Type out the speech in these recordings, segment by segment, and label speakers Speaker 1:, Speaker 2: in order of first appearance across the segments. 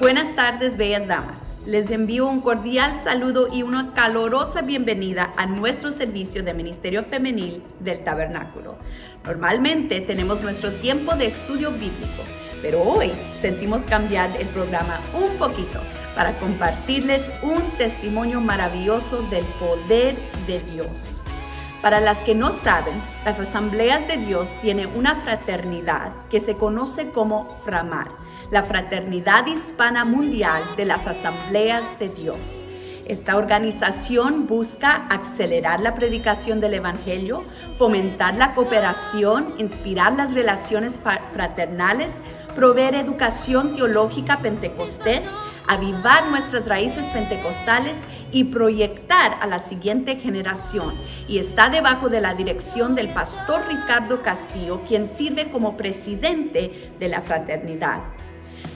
Speaker 1: Buenas tardes, bellas damas. Les envío un cordial saludo y una calorosa bienvenida a nuestro servicio de Ministerio Femenil del Tabernáculo. Normalmente tenemos nuestro tiempo de estudio bíblico, pero hoy sentimos cambiar el programa un poquito para compartirles un testimonio maravilloso del poder de Dios. Para las que no saben, las Asambleas de Dios tienen una fraternidad que se conoce como FRAMAR, la Fraternidad Hispana Mundial de las Asambleas de Dios. Esta organización busca acelerar la predicación del Evangelio, fomentar la cooperación, inspirar las relaciones fraternales, proveer educación teológica pentecostés, avivar nuestras raíces pentecostales y proyectar a la siguiente generación. Y está debajo de la dirección del pastor Ricardo Castillo, quien sirve como presidente de la fraternidad.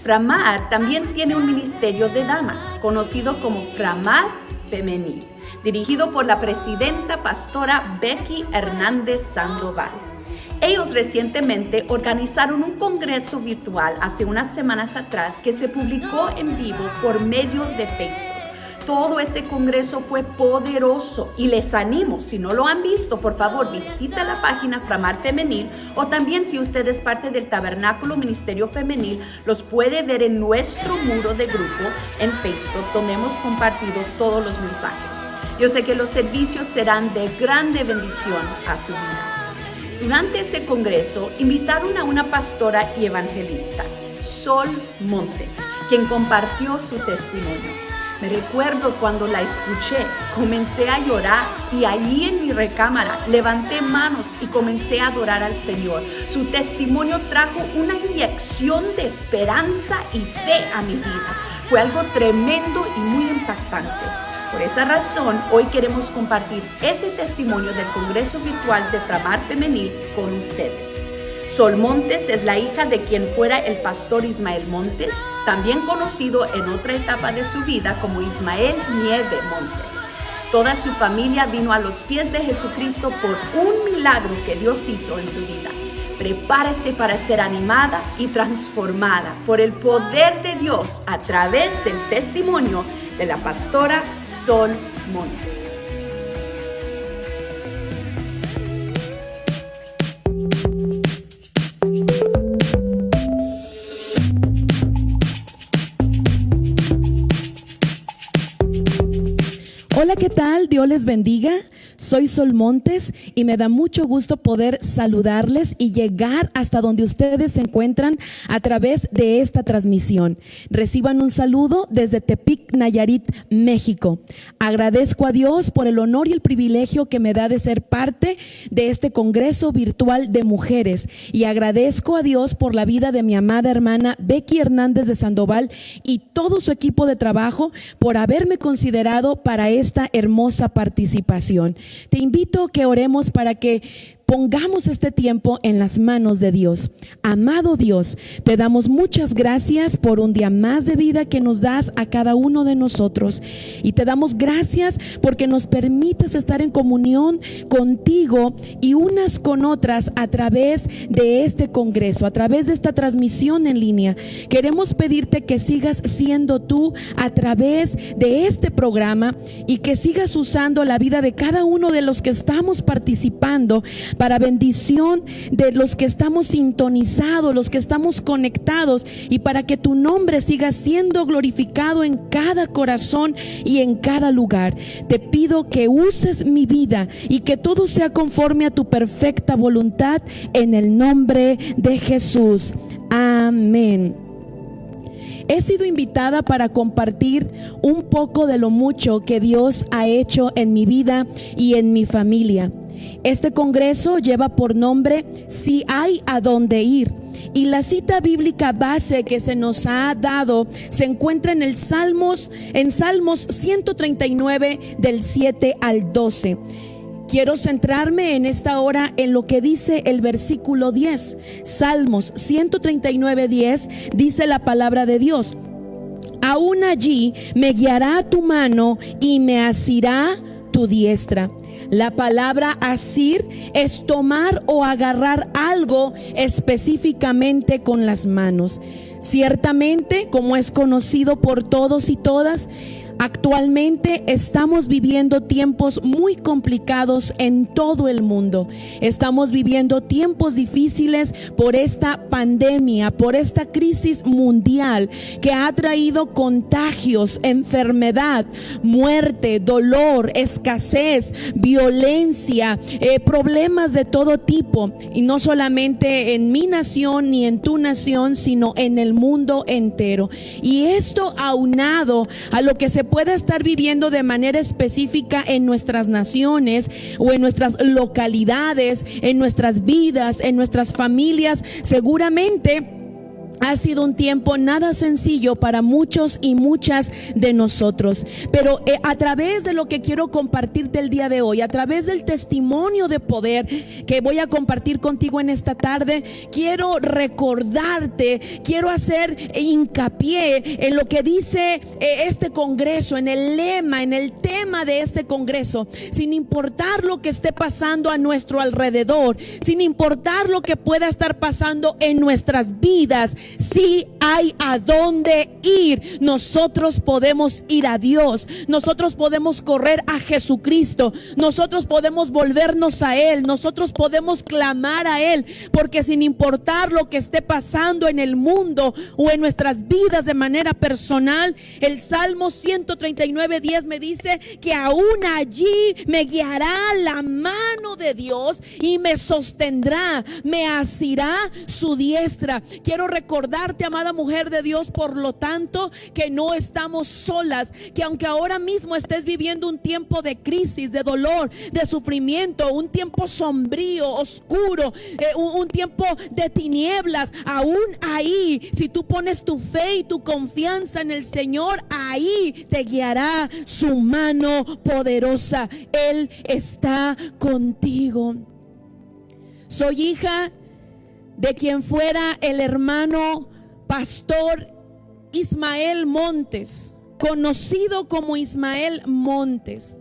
Speaker 1: FRAMAR también tiene un ministerio de damas, conocido como FRAMAR Femenil, dirigido por la presidenta pastora Becky Hernández Sandoval. Ellos recientemente organizaron un congreso virtual hace unas semanas atrás que se publicó en vivo por medio de Facebook. Todo ese congreso fue poderoso y les animo, si no lo han visto, por favor visita la página FRAMAR Femenil, o también si usted es parte del Tabernáculo Ministerio Femenil, los puede ver en nuestro muro de grupo en Facebook, donde hemos compartido todos los mensajes. Yo sé que los servicios serán de grande bendición a su vida. Durante ese congreso invitaron a una pastora y evangelista, Sol Montes, quien compartió su testimonio. Me recuerdo cuando la escuché, comencé a llorar y allí en mi recámara levanté manos y comencé a adorar al Señor. Su testimonio trajo una inyección de esperanza y fe a mi vida. Fue algo tremendo y muy impactante. Por esa razón, hoy queremos compartir ese testimonio del Congreso Virtual de FRAMAR Femenil con ustedes. Sol Montes es la hija de quien fuera el pastor Ismael Montes, también conocido en otra etapa de su vida como Ismael Nieve Montes. Toda su familia vino a los pies de Jesucristo por un milagro que Dios hizo en su vida. Prepárese para ser animada y transformada por el poder de Dios a través del testimonio de la pastora Sol Montes.
Speaker 2: Hola, ¿qué tal? Dios les bendiga. Soy Sol Montes y me da mucho gusto poder saludarles y llegar hasta donde ustedes se encuentran a través de esta transmisión. Reciban un saludo desde Tepic, Nayarit, México. Agradezco a Dios por el honor y el privilegio que me da de ser parte de este Congreso Virtual de Mujeres, y agradezco a Dios por la vida de mi amada hermana Becky Hernández de Sandoval y todo su equipo de trabajo por haberme considerado para esta hermosa participación. Te invito a que oremos para que pongamos este tiempo en las manos de Dios. Amado Dios, te damos muchas gracias por un día más de vida que nos das a cada uno de nosotros, y te damos gracias porque nos permites estar en comunión contigo y unas con otras a través de este congreso, a través de esta transmisión en línea. Queremos pedirte que sigas siendo tú a través de este programa y que sigas usando la vida de cada uno de los que estamos participando para bendición de los que estamos sintonizados, los que estamos conectados, y para que tu nombre siga siendo glorificado en cada corazón y en cada lugar. Te pido que uses mi vida y que todo sea conforme a tu perfecta voluntad, en el nombre de Jesús. Amén. He sido invitada para compartir un poco de lo mucho que Dios ha hecho en mi vida y en mi familia. Este congreso lleva por nombre Si hay a dónde ir, y la cita bíblica base que se nos ha dado se encuentra en Salmos 139 del 7 al 12. Quiero centrarme en esta hora en lo que dice el versículo 10. Salmos 139:10 dice la palabra de Dios: aún allí me guiará tu mano y me asirá tu diestra. La palabra asir es tomar o agarrar algo específicamente con las manos. Ciertamente, como es conocido por todos y todas, actualmente estamos viviendo tiempos muy complicados en todo el mundo. Estamos viviendo tiempos difíciles por esta pandemia, por esta crisis mundial que ha traído contagios, enfermedad, muerte, dolor, escasez, violencia, problemas de todo tipo. Y no solamente en mi nación ni en tu nación, sino en el mundo entero. Y esto aunado a lo que se pueda estar viviendo de manera específica en nuestras naciones o en nuestras localidades, en nuestras vidas, en nuestras familias, seguramente ha sido un tiempo nada sencillo para muchos y muchas de nosotros. Pero a través de lo que quiero compartirte el día de hoy, a través del testimonio de poder que voy a compartir contigo en esta tarde, quiero recordarte, quiero hacer hincapié en lo que dice este congreso, en el lema, en el tema de este congreso. Sin importar lo que esté pasando a nuestro alrededor, sin importar lo que pueda estar pasando en nuestras vidas, si hay a dónde ir. Nosotros podemos ir a Dios, nosotros podemos correr a Jesucristo, nosotros podemos volvernos a Él, nosotros podemos clamar a Él, porque sin importar lo que esté pasando en el mundo o en nuestras vidas de manera personal, el Salmo 139:10 me dice que aún allí me guiará la mano de Dios y me sostendrá, me asirá su diestra. Quiero recordarte, amada mujer de Dios, por lo tanto, que no estamos solas, que aunque ahora mismo estés viviendo un tiempo de crisis, de dolor, de sufrimiento, un tiempo sombrío, oscuro, un tiempo de tinieblas, aún ahí, si tú pones tu fe y tu confianza en el Señor, ahí te guiará su mano poderosa. Él está contigo. Soy hija de quien fuera el hermano pastor Ismael Montes, conocido como Ismael Montes.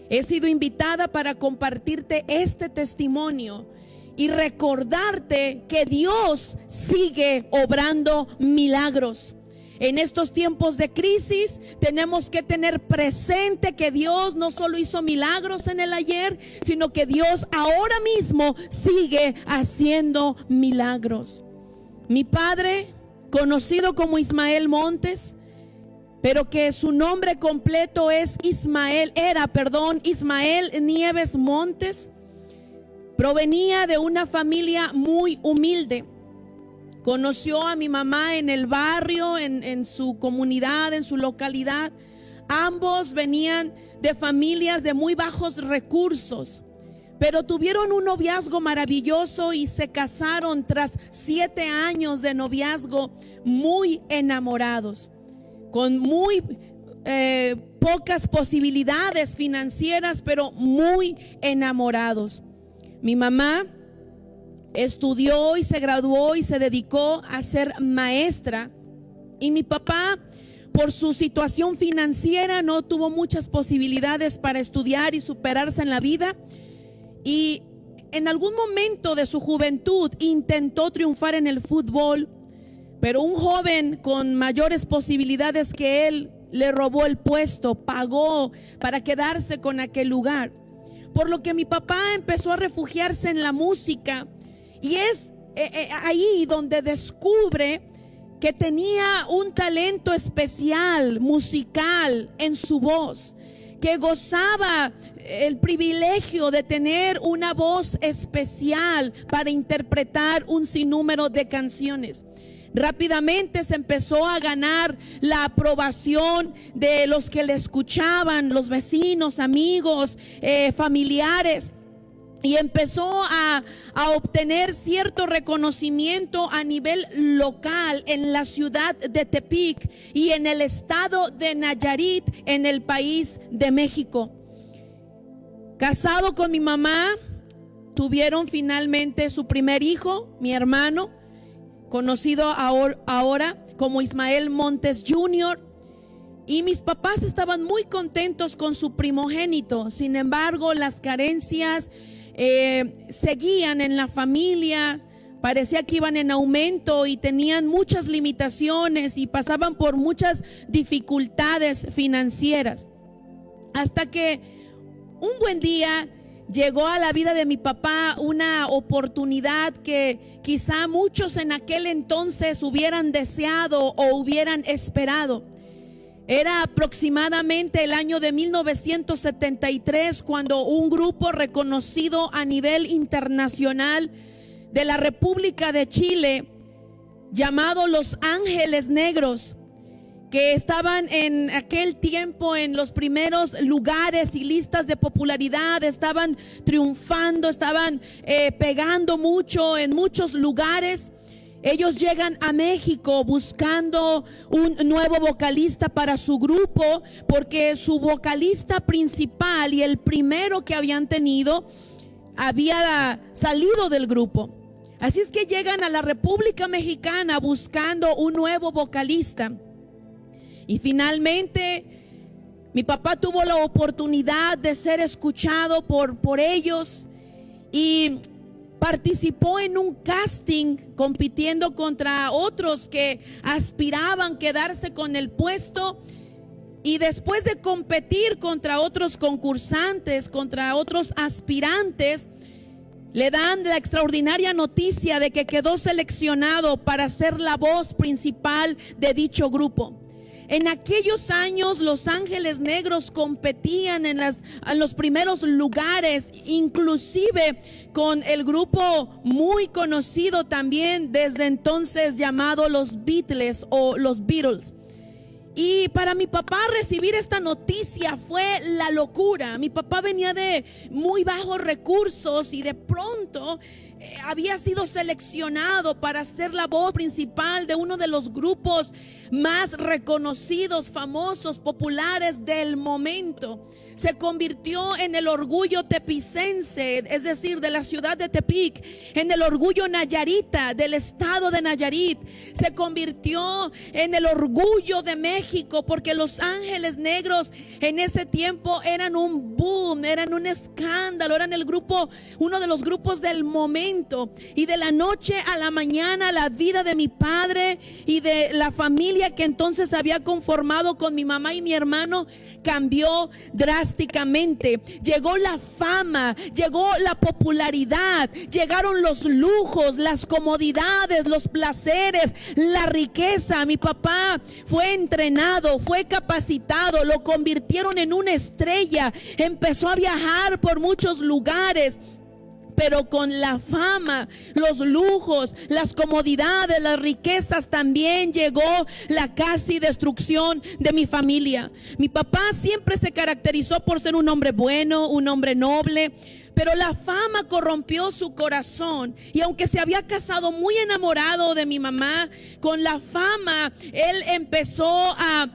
Speaker 2: He sido invitada para compartirte este testimonio y recordarte que Dios sigue obrando milagros. En estos tiempos de crisis tenemos que tener presente que Dios no solo hizo milagros en el ayer, sino que Dios ahora mismo sigue haciendo milagros. Mi padre, conocido como Ismael Montes, pero que su nombre completo es Ismael Nieves Montes, provenía de una familia muy humilde. Conoció a mi mamá en el barrio, en su comunidad, en su localidad. Ambos venían de familias de muy bajos recursos, pero tuvieron un noviazgo maravilloso y se casaron tras 7 años de noviazgo, muy enamorados, con muy pocas posibilidades financieras, pero muy enamorados. Mi mamá estudió y se graduó y se dedicó a ser maestra, y mi papá, por su situación financiera, no tuvo muchas posibilidades para estudiar y superarse en la vida, y en algún momento de su juventud intentó triunfar en el fútbol, pero un joven con mayores posibilidades que él le robó el puesto, pagó para quedarse con aquel lugar, por lo que mi papá empezó a refugiarse en la música. Y es ahí donde descubre que tenía un talento especial, musical, en su voz, que gozaba el privilegio de tener una voz especial para interpretar un sinnúmero de canciones. Rápidamente se empezó a ganar la aprobación de los que le escuchaban, los vecinos, amigos, familiares. Y empezó a obtener cierto reconocimiento a nivel local en la ciudad de Tepic y en el estado de Nayarit, en el país de México. Casado con mi mamá, tuvieron finalmente su primer hijo, mi hermano, conocido ahora como Ismael Montes Jr. Y mis papás estaban muy contentos con su primogénito. Sin embargo, las carencias seguían en la familia. Parecía que iban en aumento y tenían muchas limitaciones y pasaban por muchas dificultades financieras. Hasta que un buen día llegó a la vida de mi papá una oportunidad que quizá muchos en aquel entonces hubieran deseado o hubieran esperado. Era aproximadamente el año de 1973 cuando un grupo reconocido a nivel internacional de la República de Chile, llamado Los Ángeles Negros, que estaban en aquel tiempo en los primeros lugares y listas de popularidad, estaban triunfando, estaban pegando mucho en muchos lugares. Ellos llegan a México buscando un nuevo vocalista para su grupo, porque su vocalista principal y el primero que habían tenido había salido del grupo. Así es que llegan a la República Mexicana buscando un nuevo vocalista. Y finalmente mi papá tuvo la oportunidad de ser escuchado por ellos y participó en un casting compitiendo contra otros que aspiraban quedarse con el puesto. Y después de competir contra otros concursantes, contra otros aspirantes, le dan la extraordinaria noticia de que quedó seleccionado para ser la voz principal de dicho grupo. En aquellos años Los Ángeles Negros competían en los primeros lugares, inclusive con el grupo muy conocido también desde entonces llamado los Beatles o los Beatles. Y para mi papá recibir esta noticia fue la locura. Mi papá venía de muy bajos recursos y de pronto había sido seleccionado para ser la voz principal de uno de los grupos más reconocidos, famosos, populares del momento. Se convirtió en el orgullo tepicense, es decir, de la ciudad de Tepic, en el orgullo nayarita del estado de Nayarit. Se convirtió en el orgullo de México, porque Los Ángeles Negros en ese tiempo eran un boom, eran un escándalo, eran el grupo, uno de los grupos del momento. Y de la noche a la mañana la vida de mi padre y de la familia que entonces había conformado con mi mamá y mi hermano cambió drásticamente. Llegó la fama, llegó la popularidad, llegaron los lujos, las comodidades, los placeres, la riqueza. Mi papá fue entrenado, fue capacitado, lo convirtieron en una estrella, empezó a viajar por muchos lugares. Pero con la fama, los lujos, las comodidades, las riquezas, también llegó la casi destrucción de mi familia. Mi papá siempre se caracterizó por ser un hombre bueno, un hombre noble, pero la fama corrompió su corazón. Y aunque se había casado muy enamorado de mi mamá, con la fama él empezó a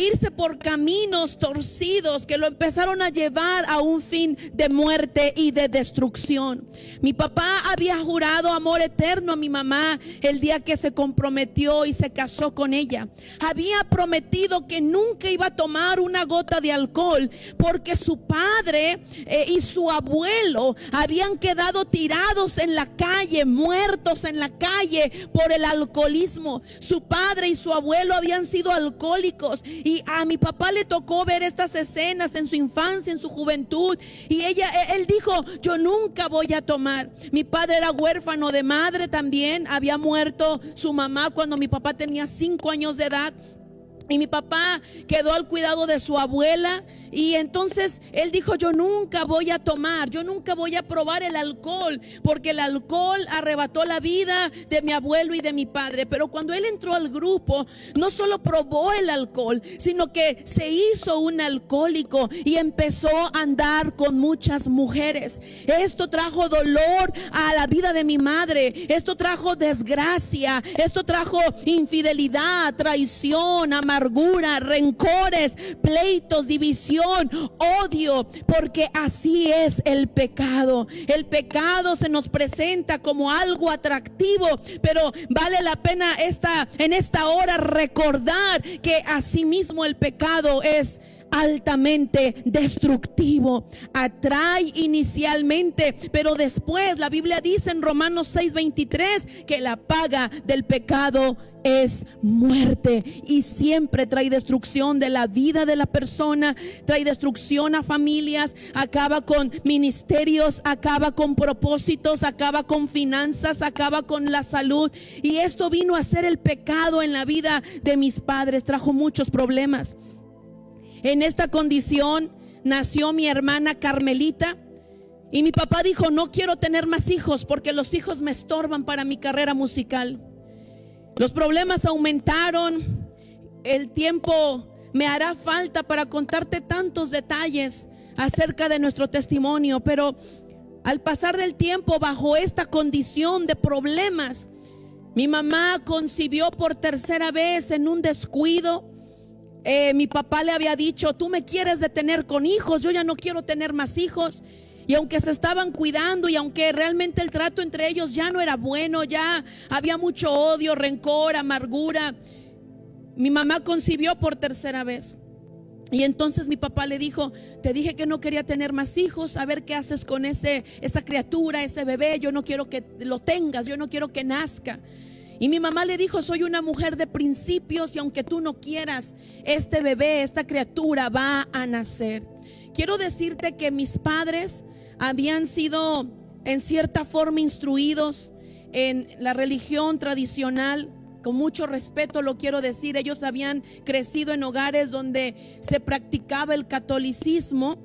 Speaker 2: irse por caminos torcidos que lo empezaron a llevar a un fin de muerte y de destrucción. Mi papá había jurado amor eterno a mi mamá el día que se comprometió y se casó con ella. Había prometido que nunca iba a tomar una gota de alcohol, porque su padre y su abuelo habían quedado tirados en la calle, muertos en la calle por el alcoholismo. Su padre y su abuelo habían sido alcohólicos, y a mi papá le tocó ver estas escenas en su infancia, en su juventud, y él dijo: yo nunca voy a tomar. Mi padre era huérfano de madre también, había muerto su mamá cuando mi papá tenía 5 años de edad. Y mi papá quedó al cuidado de su abuela, y entonces él dijo: yo nunca voy a tomar, yo nunca voy a probar el alcohol, porque el alcohol arrebató la vida de mi abuelo y de mi padre. Pero cuando él entró al grupo, no solo probó el alcohol, sino que se hizo un alcohólico y empezó a andar con muchas mujeres. Esto trajo dolor a la vida de mi madre, esto trajo desgracia, esto trajo infidelidad, traición, amargura, amargura, rencores, pleitos, división, odio, porque así es el pecado. El pecado se nos presenta como algo atractivo, pero vale la pena en esta hora recordar que asimismo el pecado es altamente destructivo. Atrae inicialmente, pero después la Biblia dice en Romanos 6:23 que la paga del pecado es muerte, y siempre trae destrucción de la vida de la persona, trae destrucción a familias, acaba con ministerios, acaba con propósitos, acaba con finanzas, acaba con la salud. Y esto vino a ser el pecado en la vida de mis padres, trajo muchos problemas. En esta condición nació mi hermana Carmelita, y mi papá dijo: no quiero tener más hijos porque los hijos me estorban para mi carrera musical. Los problemas aumentaron. El tiempo me hará falta para contarte tantos detalles acerca de nuestro testimonio, pero al pasar del tiempo, bajo esta condición de problemas, mi mamá concibió por tercera vez en un descuido. Mi papá le había dicho: tú me quieres detener con hijos, yo ya no quiero tener más hijos. Y aunque se estaban cuidando, y aunque realmente el trato entre ellos ya no era bueno, ya había mucho odio, rencor, amargura, mi mamá concibió por tercera vez. Y entonces mi papá le dijo: te dije que no quería tener más hijos, a ver qué haces con esa criatura, ese bebé. Yo no quiero que lo tengas, yo no quiero que nazca. Y mi mamá le dijo: soy una mujer de principios, y aunque tú no quieras, este bebé, esta criatura va a nacer. Quiero decirte que mis padres habían sido en cierta forma instruidos en la religión tradicional. Con mucho respeto lo quiero decir, ellos habían crecido en hogares donde se practicaba el catolicismo,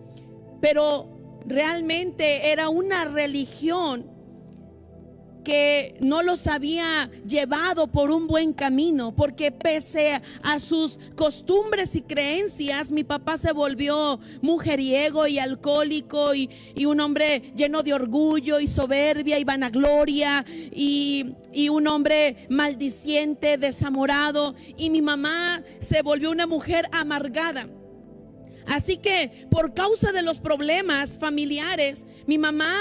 Speaker 2: pero realmente era una religión que no los había llevado por un buen camino, porque pese a sus costumbres y creencias, mi papá se volvió mujeriego y alcohólico, y un hombre lleno de orgullo y soberbia y vanagloria, y un hombre maldiciente, desamorado, y mi mamá se volvió una mujer amargada. Así que por causa de los problemas familiares, mi mamá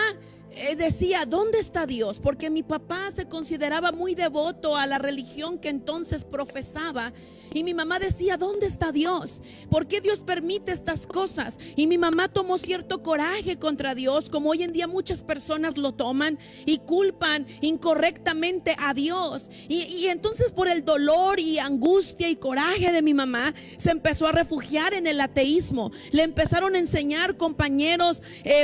Speaker 2: decía: ¿dónde está Dios? Porque mi papá se consideraba muy devoto a la religión que entonces profesaba, y mi mamá decía: ¿dónde está Dios? ¿Por qué Dios permite estas cosas? Y mi mamá tomó cierto coraje contra Dios, como hoy en día muchas personas lo toman, y culpan incorrectamente a Dios. Y entonces, por el dolor y angustia y coraje de mi mamá, se empezó a refugiar en el ateísmo. Le empezaron a enseñar compañeros,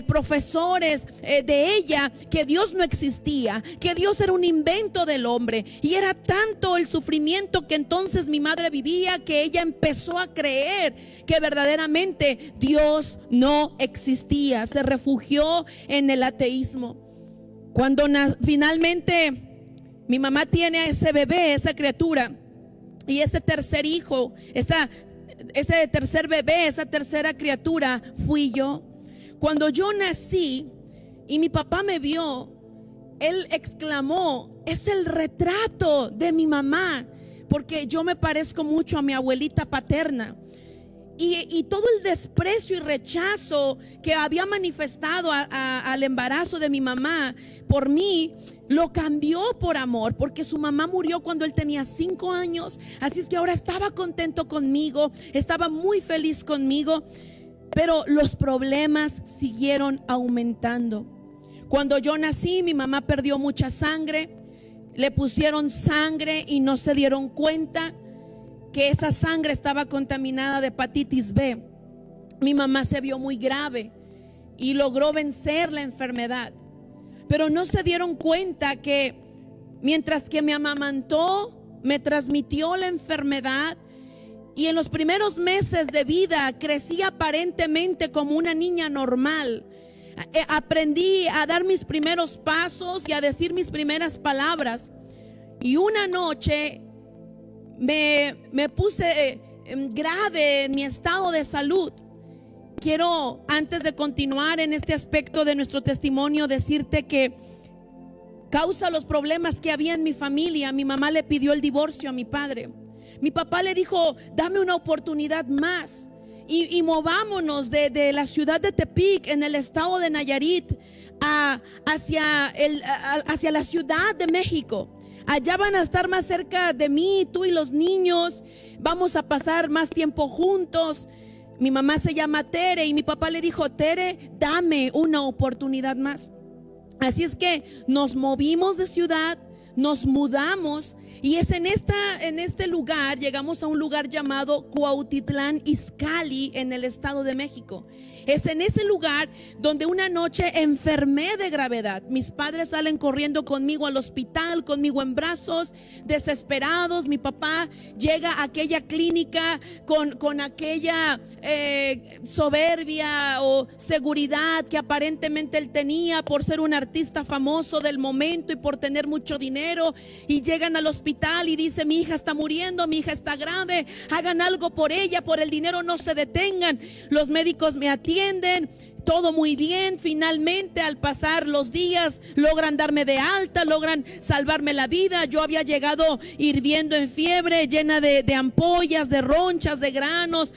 Speaker 2: profesores de ella, que Dios no existía, que Dios era un invento del hombre. Y era tanto el sufrimiento que entonces mi madre vivía, que ella empezó a creer que verdaderamente Dios no existía. Se refugió en el ateísmo. Cuando finalmente mi mamá tiene a ese bebé, esa criatura, y ese tercer hijo, ese tercer bebé, esa tercera criatura, fui yo. Cuando yo nací y mi papá me vio, él exclamó: es el retrato de mi mamá, porque yo me parezco mucho a mi abuelita paterna. Y todo el desprecio y rechazo que había manifestado al embarazo de mi mamá por mí, lo cambió por amor, porque su mamá murió cuando él tenía 5 años. Así es que ahora estaba contento conmigo, estaba muy feliz conmigo. Pero los problemas siguieron aumentando. Cuando yo nací, mi mamá perdió mucha sangre. Le pusieron sangre y no se dieron cuenta que esa sangre estaba contaminada de hepatitis B. Mi mamá se vio muy grave y logró vencer la enfermedad, pero no se dieron cuenta que mientras que me amamantó, me transmitió la enfermedad. Y en los primeros meses de vida crecí aparentemente como una niña normal. Aprendí a dar mis primeros pasos y a decir mis primeras palabras. Y una noche me puse grave en mi estado de salud. Quiero, antes de continuar en este aspecto de nuestro testimonio, decirte que causa los problemas que había en mi familia, mi mamá le pidió el divorcio a mi padre. mi papá le dijo, dame una oportunidad más. Y movámonos de la ciudad de Tepic, en el estado de Nayarit, hacia la Ciudad de México. Allá van a estar más cerca de mí, tú y los niños. Vamos a pasar más tiempo juntos. Mi mamá se llama Tere y mi papá le dijo, Tere, dame una oportunidad más. Así es que nos movimos de ciudad, nos mudamos, y es en este lugar, llegamos a un lugar llamado Cuautitlán Izcalli, en el estado de México. Es en ese lugar donde una noche enfermé de gravedad. Mis padres salen corriendo conmigo al hospital, conmigo en brazos, desesperados. Mi papá llega a aquella clínica con aquella soberbia o seguridad que aparentemente él tenía por ser un artista famoso del momento y por tener mucho dinero, y llegan al hospital y dice, mi hija está muriendo, mi hija está grave, hagan algo por ella, por el dinero no se detengan. Los médicos me atienden, todo muy bien. Finalmente, al pasar los días, logran darme de alta, logran salvarme la vida. Yo había llegado hirviendo en fiebre, llena de ampollas, de ronchas, de granos,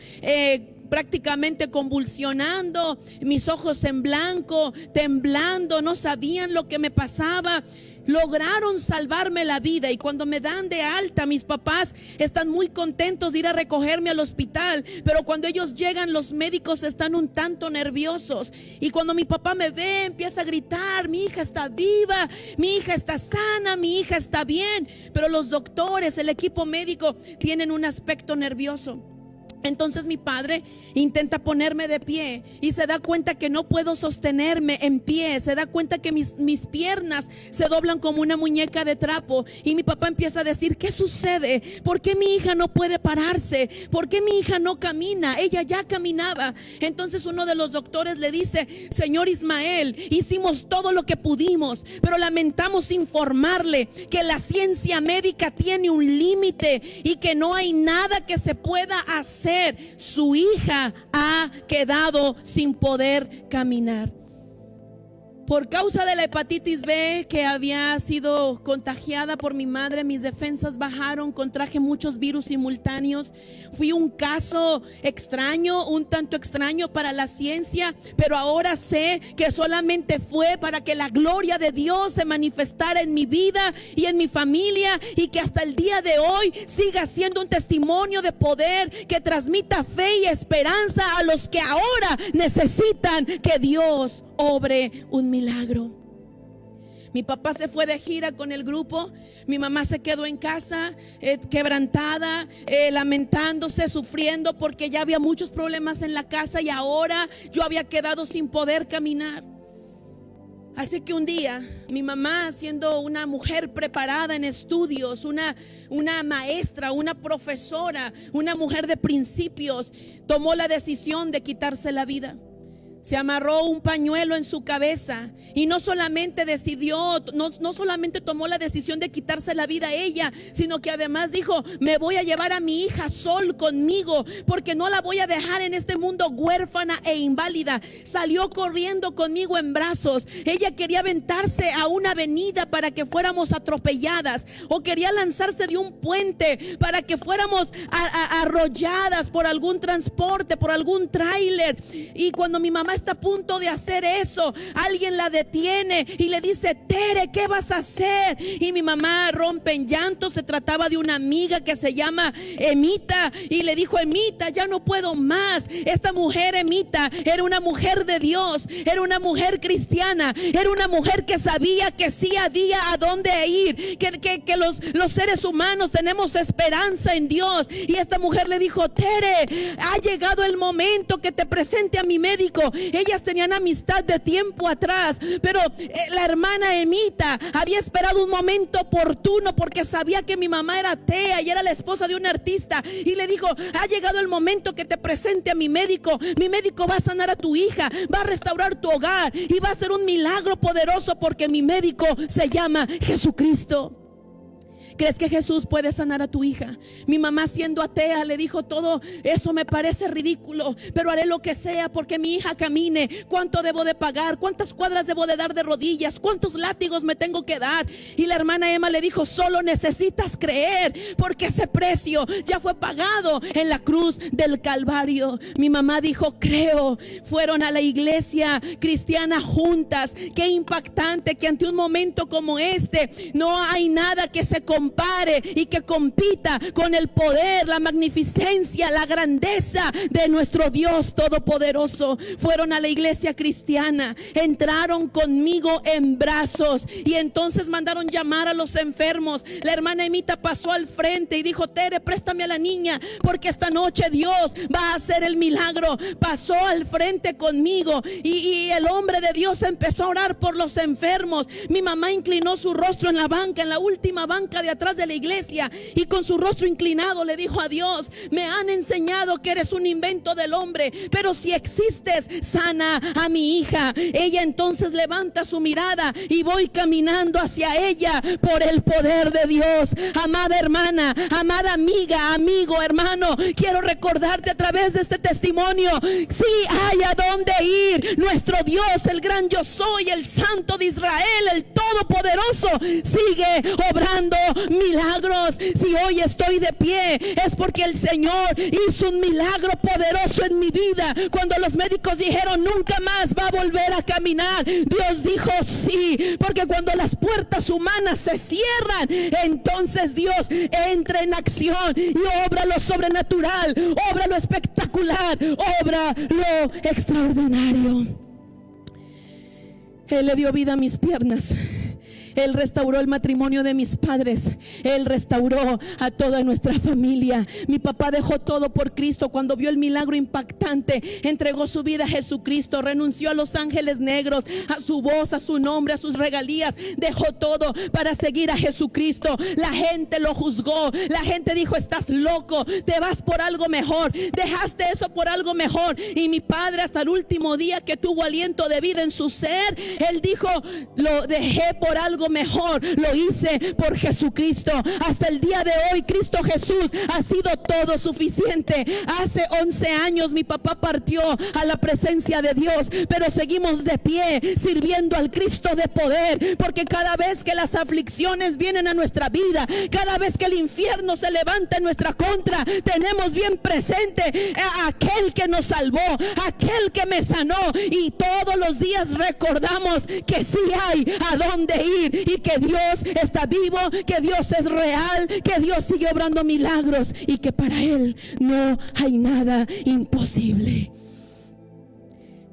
Speaker 2: prácticamente convulsionando, mis ojos en blanco, temblando, no sabían lo que me pasaba. Lograron salvarme la vida, y cuando me dan de alta, mis papás están muy contentos de ir a recogerme al hospital, pero cuando ellos llegan, los médicos están un tanto nerviosos, y cuando mi papá me ve, empieza a gritar, mi hija está viva, mi hija está sana, mi hija está bien, pero los doctores, el equipo médico tienen un aspecto nervioso. Entonces mi padre intenta ponerme de pie y se da cuenta que no puedo sostenerme en pie. Se da cuenta que mis piernas se doblan como una muñeca de trapo. Y mi papá empieza a decir, ¿qué sucede? ¿Por qué mi hija no puede pararse? ¿Por qué mi hija no camina? Ella ya caminaba. Entonces uno de los doctores le dice, señor Ismael, hicimos todo lo que pudimos, pero lamentamos informarle que la ciencia médica tiene un límite y que no hay nada que se pueda hacer. Su hija ha quedado sin poder caminar. Por causa de la hepatitis B que había sido contagiada por mi madre, mis defensas bajaron, contraje muchos virus simultáneos. Fui un caso extraño, un tanto extraño para la ciencia, pero ahora sé que solamente fue para que la gloria de Dios se manifestara en mi vida y en mi familia, y que hasta el día de hoy siga siendo un testimonio de poder que transmita fe y esperanza a los que ahora necesitan que Dios obre un milagro. Mi papá se fue de gira con el grupo, mi mamá se quedó en casa quebrantada, lamentándose, sufriendo porque ya había muchos problemas en la casa y ahora yo había quedado sin poder caminar. Así que un día mi mamá, siendo una mujer preparada en estudios, una maestra, una profesora, una mujer de principios, tomó la decisión de quitarse la vida. Se amarró un pañuelo en su cabeza y no solamente tomó la decisión de quitarse la vida ella, sino que además dijo, me voy a llevar a mi hija Sol conmigo, porque no la voy a dejar en este mundo huérfana e inválida. Salió corriendo conmigo en brazos. Ella quería aventarse a una avenida para que fuéramos atropelladas, o quería lanzarse de un puente para que fuéramos arrolladas por algún transporte, por algún tráiler. Y cuando mi mamá está a punto de hacer eso, alguien la detiene y le dice, Tere, ¿qué vas a hacer? Y mi mamá rompe en llanto. Se trataba de una amiga que se llama Emita, y le dijo, Emita, ya no puedo más. Esta mujer, Emita, era una mujer de Dios, era una mujer cristiana, era una mujer que sabía que sí había a dónde ir, que los seres humanos tenemos esperanza en Dios. Y esta mujer le dijo, Tere, ha llegado el momento que te presente a mi médico. Ellas tenían amistad de tiempo atrás, pero la hermana Emita había esperado un momento oportuno porque sabía que mi mamá era atea y era la esposa de un artista, y le dijo, ha llegado el momento que te presente a mi médico. Mi médico va a sanar a tu hija, va a restaurar tu hogar y va a hacer un milagro poderoso, porque mi médico se llama Jesucristo. ¿Crees que Jesús puede sanar a tu hija? Mi mamá, siendo atea, le dijo: todo eso me parece ridículo, pero haré lo que sea porque mi hija camine. ¿Cuánto debo de pagar? ¿Cuántas cuadras debo de dar de rodillas? ¿Cuántos látigos me tengo que dar? Y la hermana Emma le dijo: solo necesitas creer, porque ese precio ya fue pagado en la cruz del Calvario. Mi mamá dijo: creo. Fueron a la iglesia cristiana juntas. Qué impactante que ante un momento como este no hay nada que se compare y que compita con el poder, la magnificencia, la grandeza de nuestro Dios todopoderoso. Fueron a la iglesia cristiana, entraron conmigo en brazos y entonces mandaron llamar a los enfermos. La hermana Emita pasó al frente y dijo: Tere, préstame a la niña porque esta noche Dios va a hacer el milagro. Pasó al frente conmigo y el hombre de Dios empezó a orar por los enfermos. Mi mamá inclinó su rostro en la banca, en la última banca de atrás de la iglesia, y con su rostro inclinado le dijo a Dios: me han enseñado que eres un invento del hombre, pero si existes, sana a mi hija. Ella entonces levanta su mirada y voy caminando hacia ella por el poder de Dios. Amada hermana, amada amiga, amigo, hermano, quiero recordarte a través de este testimonio: sí hay a dónde ir. Nuestro Dios, el gran yo soy, el Santo de Israel, el Todopoderoso, sigue obrando milagros. Si hoy estoy de pie es porque el Señor hizo un milagro poderoso en mi vida. Cuando los médicos dijeron: nunca más va a volver a caminar, Dios dijo: sí, porque cuando las puertas humanas se cierran, entonces Dios entra en acción y obra lo sobrenatural, obra lo espectacular, obra lo extraordinario. Él le dio vida a mis piernas. Él restauró el matrimonio de mis padres. Él restauró a toda nuestra familia. Mi papá dejó todo por Cristo. Cuando vio el milagro impactante, entregó su vida a Jesucristo. Renunció a los ángeles negros, a su voz, a su nombre, a sus regalías. Dejó todo para seguir a Jesucristo. La gente lo juzgó. La gente dijo: estás loco, te vas por algo mejor. Dejaste eso por algo mejor. Y mi padre, hasta el último día que tuvo aliento de vida en su ser, él dijo: lo dejé por algo mejor, lo hice por Jesucristo. Hasta el día de hoy, Cristo Jesús ha sido todo suficiente. Hace 11 años mi papá partió a la presencia de Dios, pero seguimos de pie sirviendo al Cristo de poder, porque cada vez que las aflicciones vienen a nuestra vida, cada vez que el infierno se levanta en nuestra contra, tenemos bien presente a aquel que nos salvó, aquel que me sanó, y todos los días recordamos que sí hay a dónde ir y que Dios está vivo, que Dios es real, que Dios sigue obrando milagros y que para Él no hay nada imposible.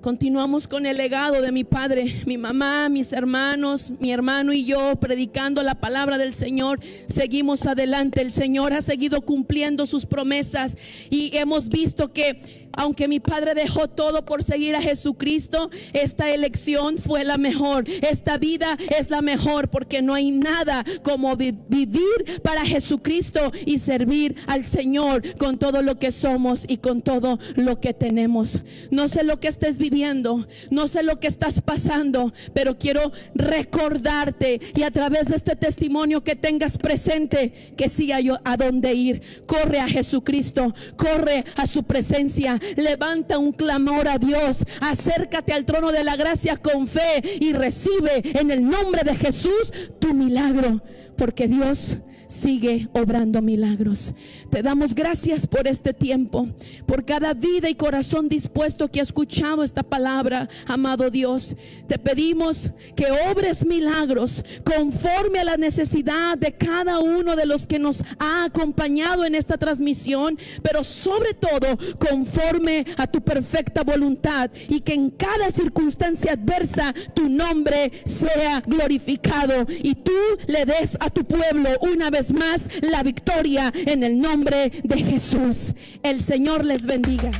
Speaker 2: Continuamos con el legado de mi padre, mi mamá, mis hermanos, mi hermano y yo, predicando la palabra del Señor. Seguimos adelante. El Señor ha seguido cumpliendo sus promesas y hemos visto que aunque mi padre dejó todo por seguir a Jesucristo, esta elección fue la mejor. Esta vida es la mejor, porque no hay nada como vivir para Jesucristo y servir al Señor con todo lo que somos y con todo lo que tenemos. No sé lo que estés viviendo, no sé lo que estás pasando, pero quiero recordarte, y a través de este testimonio que tengas presente, que sí hay a dónde ir. Corre a Jesucristo, corre a su presencia. Levanta un clamor a Dios, acércate al trono de la gracia con fe y recibe en el nombre de Jesús tu milagro, porque Dios sigue obrando milagros. Te damos gracias por este tiempo, por cada vida y corazón dispuesto que ha escuchado esta palabra. Amado Dios, te pedimos que obres milagros conforme a la necesidad de cada uno de los que nos ha acompañado en esta transmisión, pero sobre todo conforme a tu perfecta voluntad, y que en cada circunstancia adversa tu nombre sea glorificado y tú le des a tu pueblo una vez más la victoria en el nombre de Jesús. El Señor les bendiga.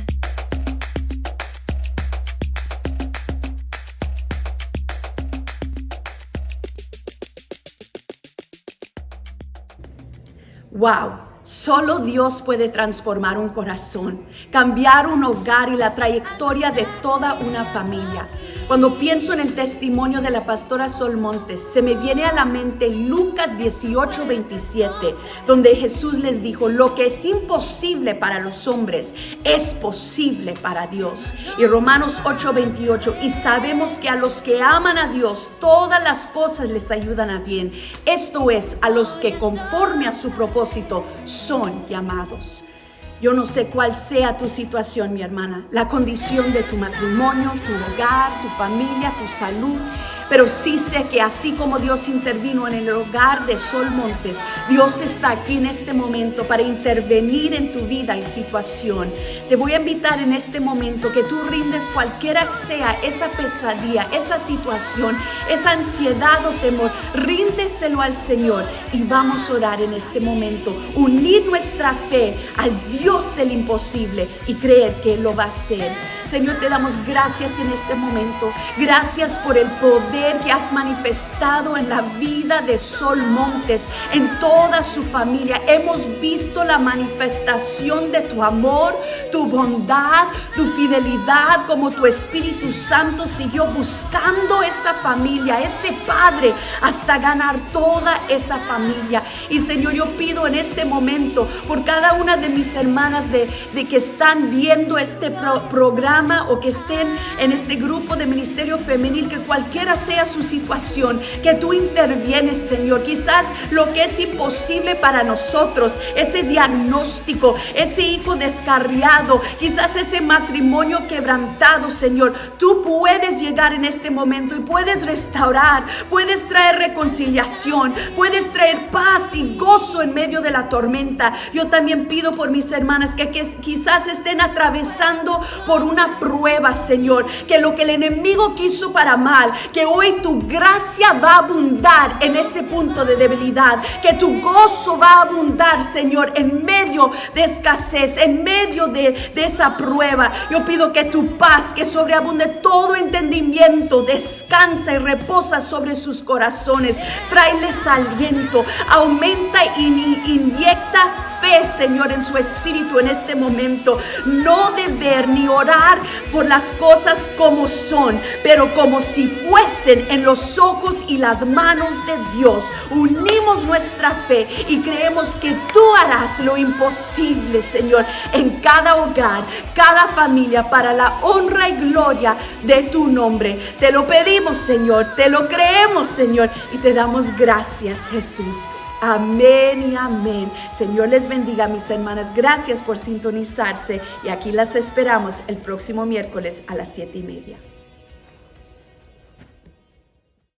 Speaker 1: Wow, solo Dios puede transformar un corazón, cambiar un hogar y la trayectoria de toda una familia. Cuando pienso en el testimonio de la pastora Sol Montes, se me viene a la mente Lucas 18:27, donde Jesús les dijo: lo que es imposible para los hombres es posible para Dios. Y Romanos 8:28, y sabemos que a los que aman a Dios, todas las cosas les ayudan a bien. Esto es, a los que conforme a su propósito son llamados. Yo no sé cuál sea tu situación, mi hermana, la condición de tu matrimonio, tu hogar, tu familia, tu salud, pero sí sé que así como Dios intervino en el hogar de Sol Montes, Dios está aquí en este momento para intervenir en tu vida y situación. Te voy a invitar en este momento que tú rindes cualquiera que sea esa pesadilla, esa situación, esa ansiedad o temor, ríndeselo al Señor y vamos a orar en este momento. Unir nuestra fe al Dios del imposible y creer que Él lo va a hacer. Señor, te damos gracias en este momento. Gracias por el poder que has manifestado en la vida de Sol Montes, en toda su familia. Hemos visto la manifestación de tu amor, tu bondad, tu fidelidad, como tu Espíritu Santo siguió buscando esa familia, ese padre, hasta ganar toda esa familia. Y Señor, yo pido en este momento por cada una de mis hermanas de que están viendo este programa o que estén en este grupo de ministerio femenil, que cualquiera sea su situación, que tú intervienes, Señor. Quizás lo que es imposible para nosotros, ese diagnóstico, ese hijo descarriado, quizás ese matrimonio quebrantado, Señor, tú puedes llegar en este momento y puedes restaurar, puedes traer reconciliación, puedes traer paz y gozo en medio de la tormenta. Yo también pido por mis hermanas que quizás estén atravesando por una prueba, Señor, que lo que el enemigo quiso para mal, que hoy tu gracia va a abundar en ese punto de debilidad, que tu gozo va a abundar, Señor, en medio de escasez, en medio de esa prueba. Yo pido que tu paz, que sobreabunde todo entendimiento, descansa y reposa sobre sus corazones. Tráeles aliento, aumenta y inyecta fe, Señor, en su espíritu en este momento. No de ver ni orar por las cosas como son, pero como si fuesen en los ojos y las manos de Dios. Unimos nuestra fe y creemos que tú harás lo imposible, Señor, en cada hogar, cada familia, para la honra y gloria de tu nombre. Te lo pedimos, Señor, te lo creemos, Señor, y te damos gracias, Jesús. Amén y amén. Señor les bendiga, mis hermanas. Gracias por sintonizarse y aquí las esperamos el próximo miércoles a las 7:30.